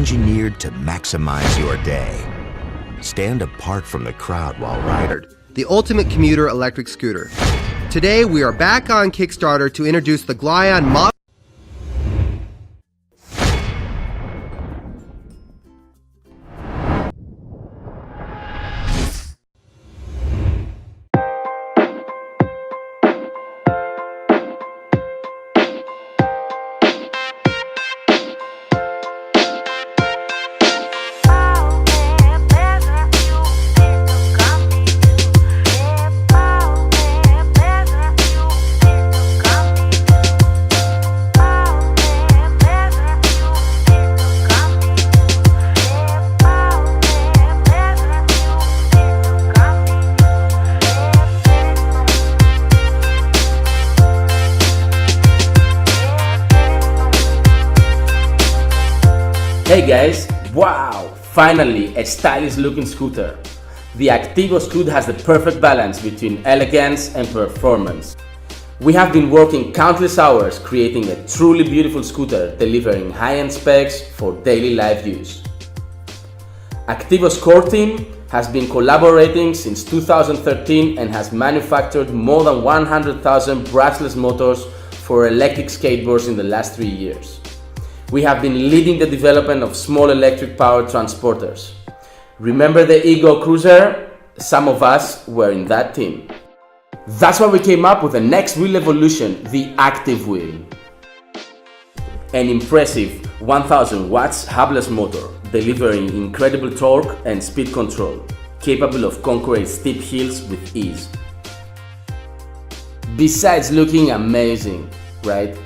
engineered to maximize your day. Stand apart from the crowd while riding. The ultimate commuter electric scooter. Today we are back on Kickstarter to introduce the Glyon model. Hey guys, wow! Finally, a stylish looking scooter. The Aktivo scooter has the perfect balance between elegance and performance. We have been working countless hours creating a truly beautiful scooter delivering high-end specs for daily life use. Aktivo's core team has been collaborating since 2013 and has manufactured more than 100,000 brushless motors for electric skateboards in the last 3 years. We have been leading the development of small electric powered transporters. Remember the Ego Cruiser? Some of us were in that team. That's why we came up with the next wheel evolution, the Active Wheel. An impressive 1000 watts hubless motor, delivering incredible torque and speed control, capable of conquering steep hills with ease. Besides looking amazing, right?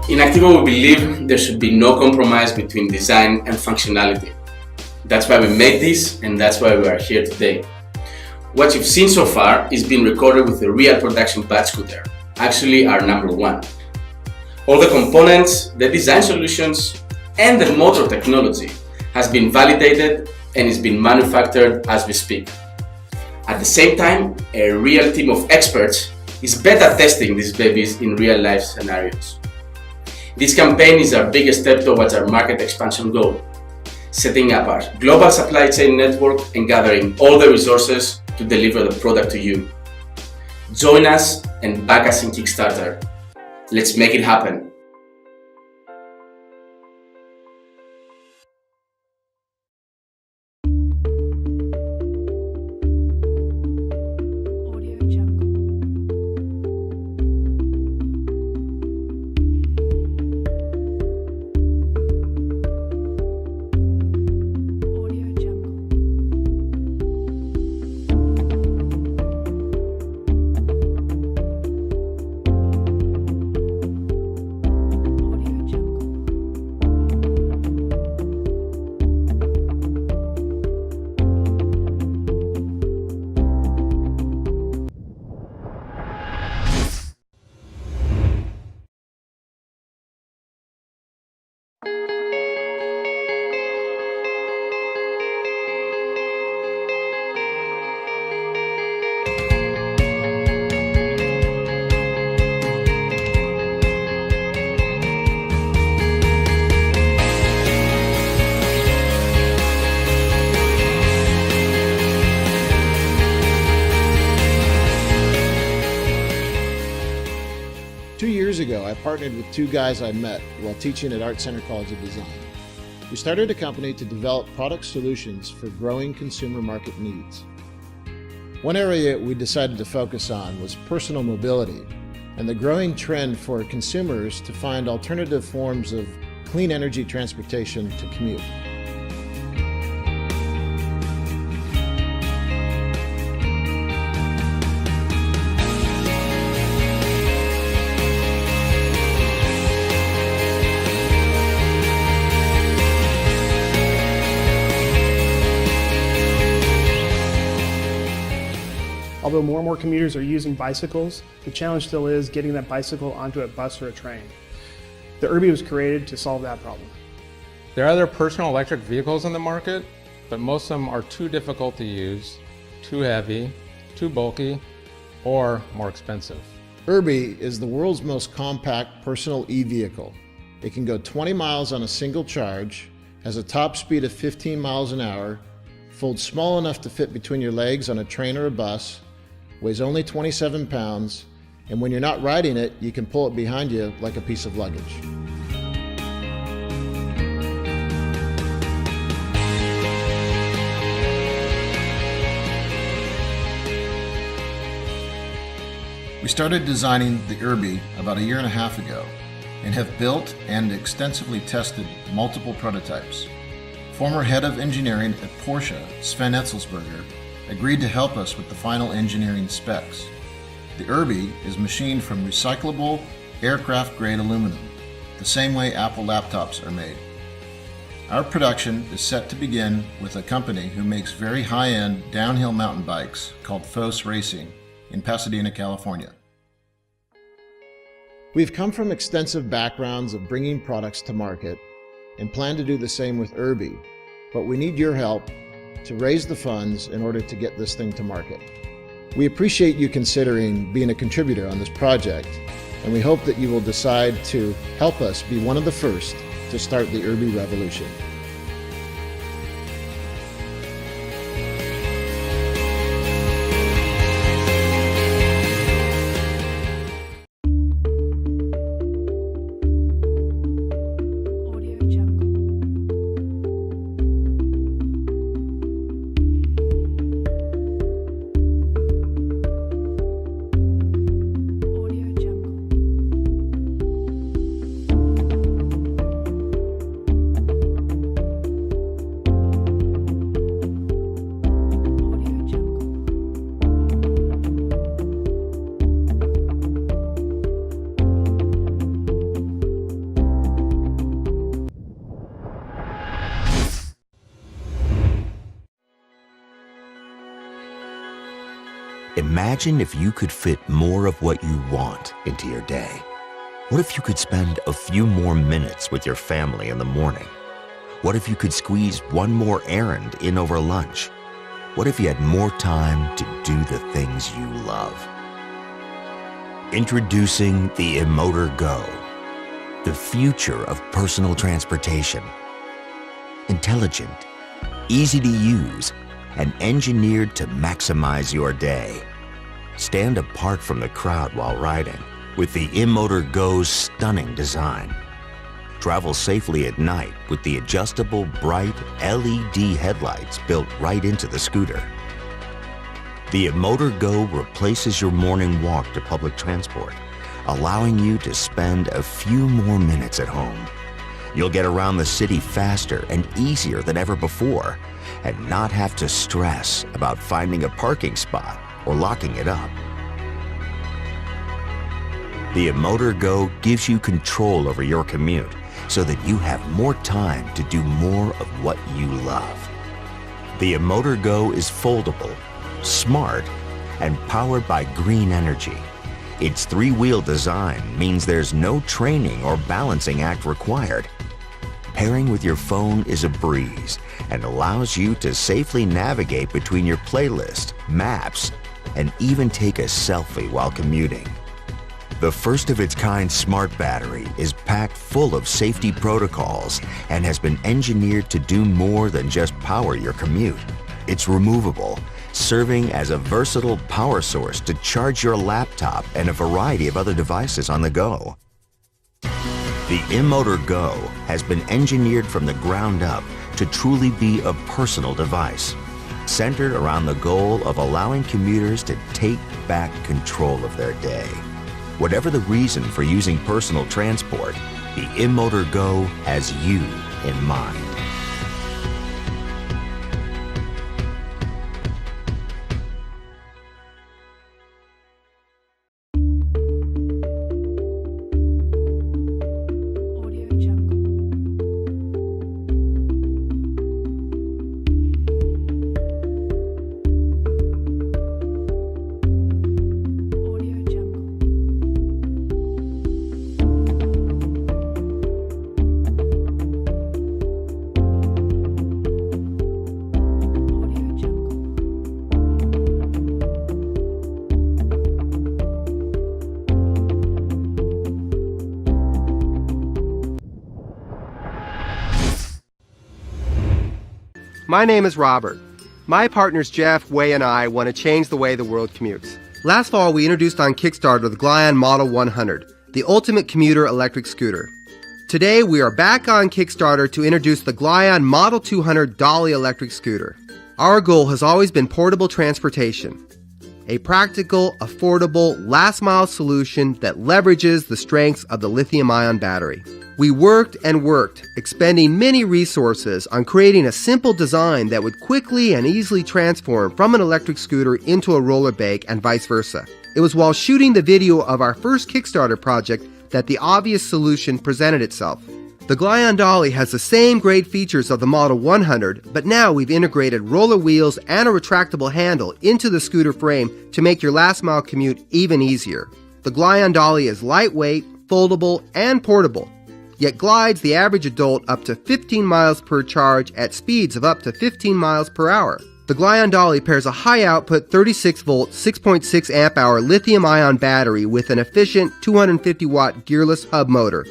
In Aktivo, we believe there should be no compromise between design and functionality. That's why we made this, and that's why we are here today. What you've seen so far is being recorded with a real production batch scooter, actually our number one. All the components, the design solutions, and the motor technology has been validated and is being manufactured as we speak. At the same time, a real team of experts is beta testing these babies in real life scenarios. This campaign is our biggest step towards our market expansion goal, setting up our global supply chain network and gathering all the resources to deliver the product to you. Join us and back us in Kickstarter. Let's make it happen. Years ago, I partnered with two guys I met while teaching at Art Center College of Design. We started a company to develop product solutions for growing consumer market needs. One area we decided to focus on was personal mobility and the growing trend for consumers to find alternative forms of clean energy transportation to commute. Although more and more commuters are using bicycles, the challenge still is getting that bicycle onto a bus or a train. The Urb-e was created to solve that problem. There are other personal electric vehicles in the market, but most of them are too difficult to use, too heavy, too bulky, or more expensive. Urb-e is the world's most compact personal e-vehicle. It can go 20 miles on a single charge, has a top speed of 15 miles an hour, folds small enough to fit between your legs on a train or a bus, weighs only 27 pounds, and when you're not riding it, you can pull it behind you like a piece of luggage. We started designing the Urb-e about a year and a half ago and have built and extensively tested multiple prototypes. Former head of engineering at Porsche, Sven Etzelsberger, agreed to help us with the final engineering specs. The Urb-e is machined from recyclable, aircraft-grade aluminum, the same way Apple laptops are made. Our production is set to begin with a company who makes very high-end downhill mountain bikes called Fos Racing in Pasadena, California. We've come from extensive backgrounds of bringing products to market and plan to do the same with Urb-e, but we need your help to raise the funds in order to get this thing to market. We appreciate you considering being a contributor on this project, and we hope that you will decide to help us be one of the first to start the Urb-e revolution. Imagine if you could fit more of what you want into your day. What if you could spend a few more minutes with your family in the morning? What if you could squeeze one more errand in over lunch? What if you had more time to do the things you love? Introducing the e-motor Go, the future of personal transportation. Intelligent, easy to use, and engineered to maximize your day. Stand apart from the crowd while riding with the e-motor Go's stunning design. Travel safely at night with the adjustable bright LED headlights built right into the scooter. The e-motor Go replaces your morning walk to public transport, allowing you to spend a few more minutes at home. You'll get around the city faster and easier than ever before, and not have to stress about finding a parking spot or locking it up. The e-motor Go gives you control over your commute so that you have more time to do more of what you love. The e-motor Go is foldable, smart, and powered by green energy. Its three-wheel design means there's no training or balancing act required. Pairing with your phone is a breeze and allows you to safely navigate between your playlist, maps, and even take a selfie while commuting. The first-of-its-kind smart battery is packed full of safety protocols and has been engineered to do more than just power your commute. It's removable, serving as a versatile power source to charge your laptop and a variety of other devices on the go. The e-motor Go has been engineered from the ground up to truly be a personal device, centered around the goal of allowing commuters to take back control of their day. Whatever the reason for using personal transport, the e-motor Go has you in mind. My name is Robert. My partners Jeff, Wei, and I want to change the way the world commutes. Last fall, we introduced on Kickstarter the Glion Model 100, the ultimate commuter electric scooter. Today, we are back on Kickstarter to introduce the Glion Model 200 Dolly electric scooter. Our goal has always been portable transportation. A practical, affordable, last-mile solution that leverages the strengths of the lithium-ion battery. We worked and worked, expending many resources on creating a simple design that would quickly and easily transform from an electric scooter into a roller bike and vice versa. It was while shooting the video of our first Kickstarter project that the obvious solution presented itself. The Glion Dolly has the same great features of the Model 100, but now we've integrated roller wheels and a retractable handle into the scooter frame to make your last mile commute even easier. The Glion Dolly is lightweight, foldable, and portable, yet glides the average adult up to 15 miles per charge at speeds of up to 15 miles per hour. The Glion Dolly pairs a high-output 36-volt, 6.6 amp-hour lithium-ion battery with an efficient 250-watt gearless hub motor,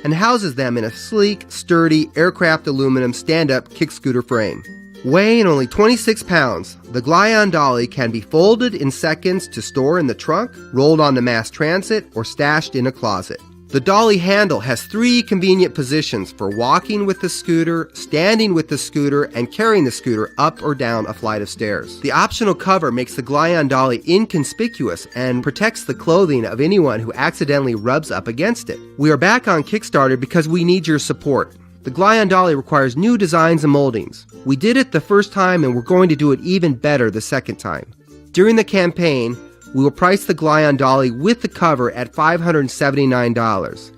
and houses them in a sleek, sturdy, aircraft aluminum stand-up kick scooter frame. Weighing only 26 pounds, the Glion Dolly can be folded in seconds to store in the trunk, rolled onto mass transit, or stashed in a closet. The Dolly handle has 3 convenient positions for walking with the scooter, standing with the scooter, and carrying the scooter up or down a flight of stairs. The optional cover makes the Glion Dolly inconspicuous and protects the clothing of anyone who accidentally rubs up against it. We are back on Kickstarter because we need your support. The Glion Dolly requires new designs and moldings. We did it the first time and we're going to do it even better the second time. During the campaign, we will price the Glion Dolly with the cover at $579.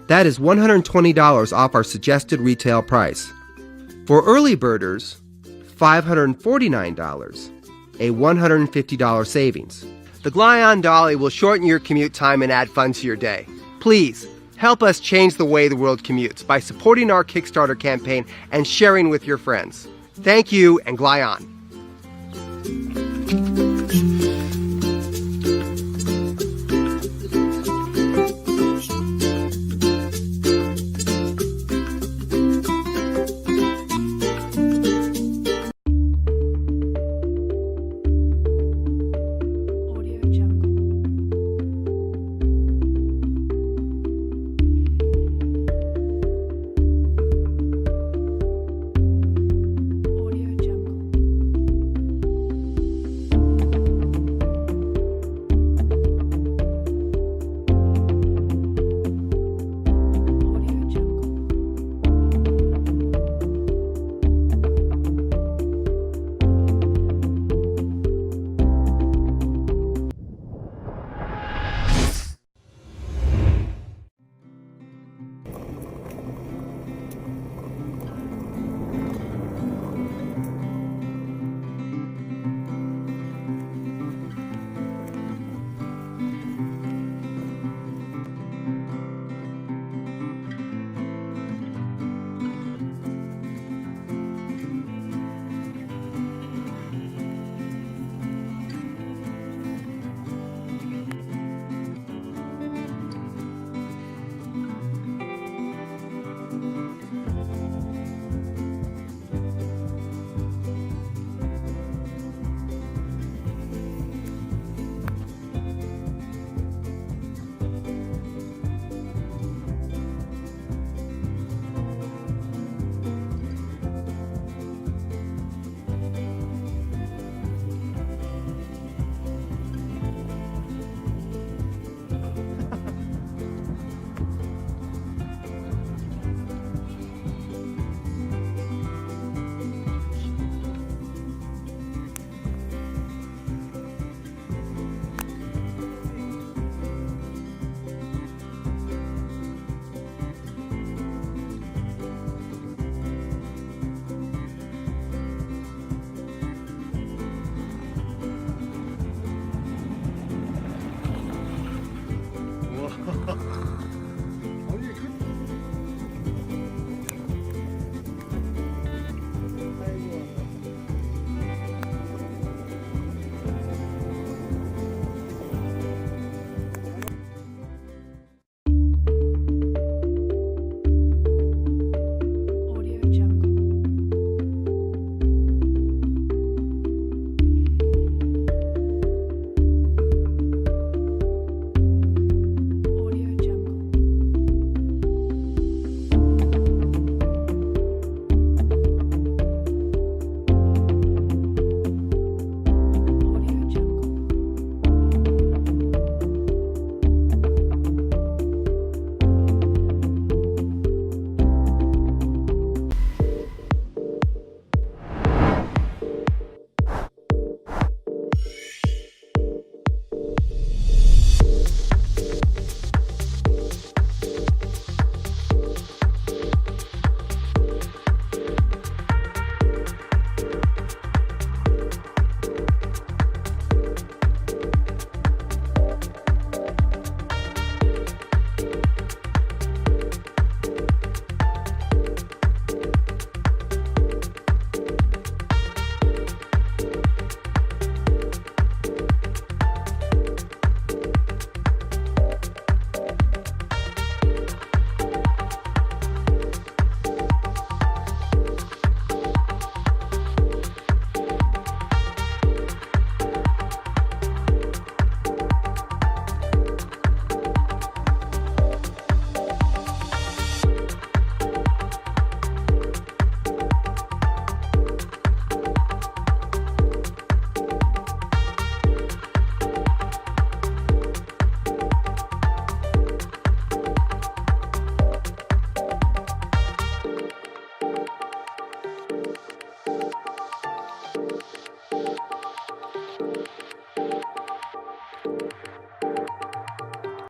That is $120 off our suggested retail price. For early birders, $549, a $150 savings. The Glion Dolly will shorten your commute time and add fun to your day. Please, help us change the way the world commutes by supporting our Kickstarter campaign and sharing with your friends. Thank you, and Glion.